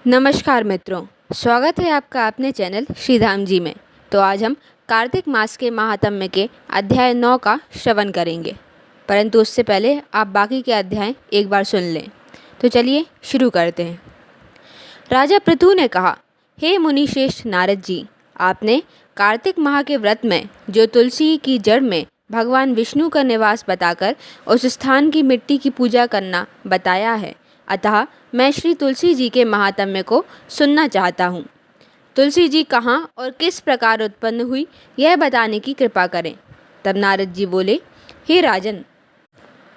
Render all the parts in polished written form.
नमस्कार मित्रों, स्वागत है आपका अपने चैनल श्रीधाम जी में। तो आज हम कार्तिक मास के महात्म्य के अध्याय 9 का श्रवण करेंगे, परंतु उससे पहले आप बाकी के अध्याय एक बार सुन लें। तो चलिए शुरू करते हैं। राजा पृथु ने कहा, हे मुनिश्रेष्ठ नारद जी, आपने कार्तिक माह के व्रत में जो तुलसी की जड़ में भगवान विष्णु का निवास बताकर उस स्थान की मिट्टी की पूजा करना बताया है, अतः मैं श्री तुलसी जी के महात्म्य को सुनना चाहता हूँ। तुलसी जी कहाँ और किस प्रकार उत्पन्न हुई, यह बताने की कृपा करें। तब नारद जी बोले, हे राजन,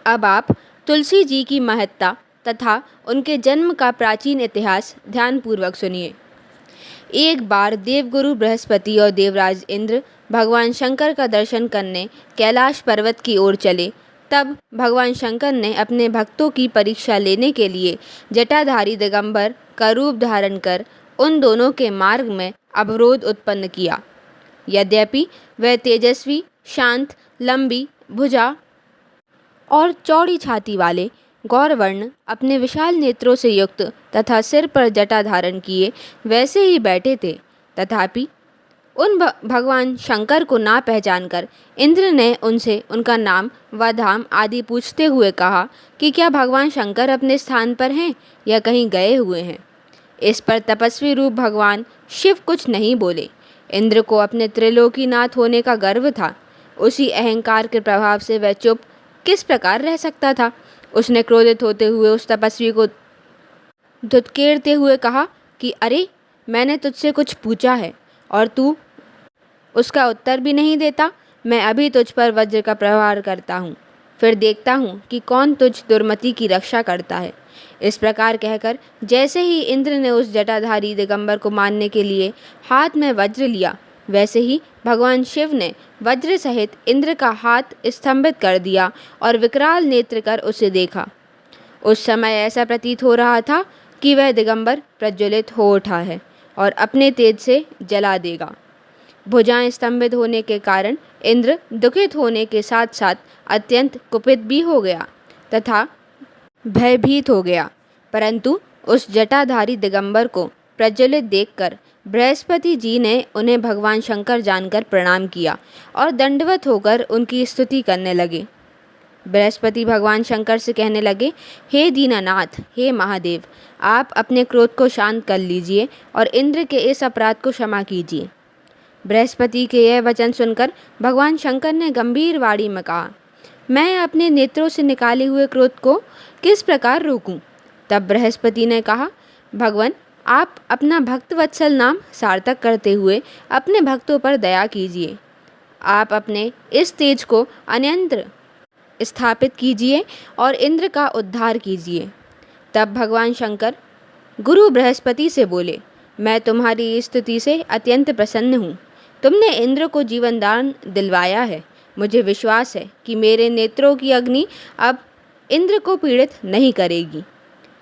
अब आप तुलसी जी की महत्ता तथा उनके जन्म का प्राचीन इतिहास ध्यानपूर्वक सुनिए। एक बार देवगुरु बृहस्पति और देवराज इंद्र भगवान शंकर का दर्शन करने कैलाश पर्वत की ओर चले। तब भगवान शंकर ने अपने भक्तों की परीक्षा लेने के लिए जटाधारी दिगंबर का रूप धारण कर उन दोनों के मार्ग में अवरोध उत्पन्न किया। यद्यपि वह तेजस्वी, शांत, लंबी भुजा और चौड़ी छाती वाले गौरवर्ण अपने विशाल नेत्रों से युक्त तथा सिर पर जटा धारण किए वैसे ही बैठे थे, तथापि उन भगवान शंकर को ना पहचान कर इंद्र ने उनसे उनका नाम व धाम आदि पूछते हुए कहा कि क्या भगवान शंकर अपने स्थान पर हैं या कहीं गए हुए हैं। इस पर तपस्वी रूप भगवान शिव कुछ नहीं बोले। इंद्र को अपने त्रिलोकीनाथ होने का गर्व था। उसी अहंकार के प्रभाव से वह चुप किस प्रकार रह सकता था। उसने क्रोधित होते हुए उस तपस्वी को धुतकेरते हुए कहा कि अरे, मैंने तुझसे कुछ पूछा है और तू उसका उत्तर भी नहीं देता। मैं अभी तुझ पर वज्र का प्रहार करता हूँ, फिर देखता हूँ कि कौन तुझ दुर्मति की रक्षा करता है। इस प्रकार कहकर जैसे ही इंद्र ने उस जटाधारी दिगंबर को मारने के लिए हाथ में वज्र लिया, वैसे ही भगवान शिव ने वज्र सहित इंद्र का हाथ स्तंभित कर दिया और विकराल नेत्र कर उसे देखा। उस समय ऐसा प्रतीत हो रहा था कि वह दिगंबर प्रज्वलित हो उठा है और अपने तेज से जला देगा। भुजाएं स्तंभित होने के कारण इंद्र दुखित होने के साथ साथ अत्यंत कुपित भी हो गया तथा भयभीत हो गया। परंतु उस जटाधारी दिगंबर को प्रज्वलित देखकर बृहस्पति जी ने उन्हें भगवान शंकर जानकर प्रणाम किया और दंडवत होकर उनकी स्तुति करने लगे। बृहस्पति भगवान शंकर से कहने लगे, हे दीनानाथ, हे महादेव, आप अपने क्रोध को शांत कर लीजिए और इंद्र के इस अपराध को क्षमा कीजिए। बृहस्पति के यह वचन सुनकर भगवान शंकर ने गंभीर वाणी में कहा, मैं अपने नेत्रों से निकाले हुए क्रोध को किस प्रकार रोकूं। तब बृहस्पति ने कहा, भगवान, आप अपना भक्तवत्सल नाम सार्थक करते हुए अपने भक्तों पर दया कीजिए। आप अपने इस तेज को अन्यंत्र स्थापित कीजिए और इंद्र का उद्धार कीजिए। तब भगवान शंकर गुरु बृहस्पति से बोले, मैं तुम्हारी इस स्तुति से अत्यंत प्रसन्न हूँ। तुमने इंद्र को जीवन दान दिलवाया है। मुझे विश्वास है कि मेरे नेत्रों की अग्नि अब इंद्र को पीड़ित नहीं करेगी।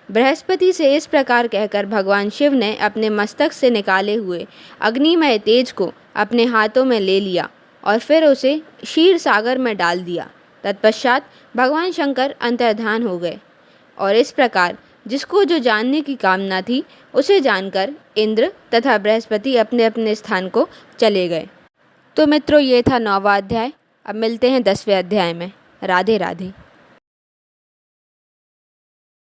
बृहस्पति से इस प्रकार कहकर भगवान शिव ने अपने मस्तक से निकाले हुए अग्निमय तेज को अपने हाथों में ले लिया और फिर उसे क्षीर सागर में डाल दिया। तत्पश्चात भगवान शंकर अंतर्धान हो गए और इस प्रकार जिसको जो जानने की कामना थी उसे जानकर इंद्र तथा बृहस्पति अपने अपने स्थान को चले गए। तो मित्रों, ये था 9वां अध्याय। अब मिलते हैं 10वें अध्याय में। राधे राधे।